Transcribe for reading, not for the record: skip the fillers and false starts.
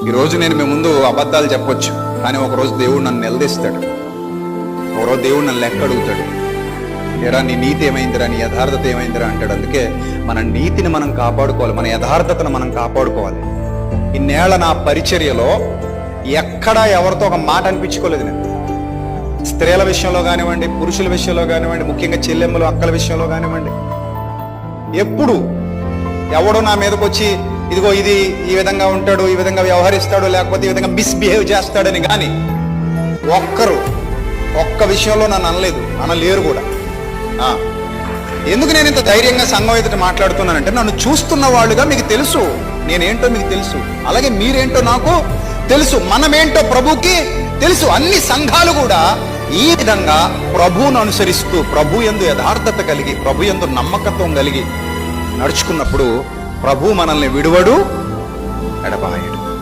ఈరోజు నేను మీ ముందు అబద్ధాలు చెప్పొచ్చు, కానీ ఒకరోజు దేవుడు నన్ను నిలదీస్తాడు. ఒకరోజు దేవుడు నన్ను లెక్క అడుగుతాడు. ఏరా నీ నీతి ఏమైందిరా, నీ యథార్థత ఏమైందిరా అంటాడు. అందుకే మన నీతిని మనం కాపాడుకోవాలి, మన యథార్థతను మనం కాపాడుకోవాలి. ఇన్నేళ్ల నా పరిచర్యలో ఎక్కడా ఎవరితో ఒక మాట అనిపించుకోలేదు నేను. స్త్రీల విషయంలో కానివ్వండి, పురుషుల విషయంలో కానివ్వండి, ముఖ్యంగా చెల్లెమ్మలు అక్కల విషయంలో కానివ్వండి, ఎప్పుడు ఎవడో నా మీదకి వచ్చి ఇదిగో ఇది ఈ విధంగా ఉంటాడు, ఈ విధంగా వ్యవహరిస్తాడు, లేకపోతే ఈ విధంగా మిస్బిహేవ్ చేస్తాడని కానీ ఒక్క విషయంలో నన్ను అనలేరు కూడా. ఎందుకు నేను ఇంత ధైర్యంగా సంఘం ఎదుట మాట్లాడుతున్నానంటే, నన్ను చూస్తున్న వాళ్ళుగా మీకు తెలుసు నేనేంటో మీకు తెలుసు, అలాగే మీరేంటో నాకు తెలుసు, మనమేంటో ప్రభుకి తెలుసు. అన్ని సంఘాలు కూడా ఈ విధంగా ప్రభువును అనుసరిస్తూ, ప్రభు యందు యథార్థత కలిగి, ప్రభు యందు నమ్మకత్వం కలిగి నడుచుకున్నప్పుడు ప్రభు మనల్ని విడువడు, ఎడబాయడు.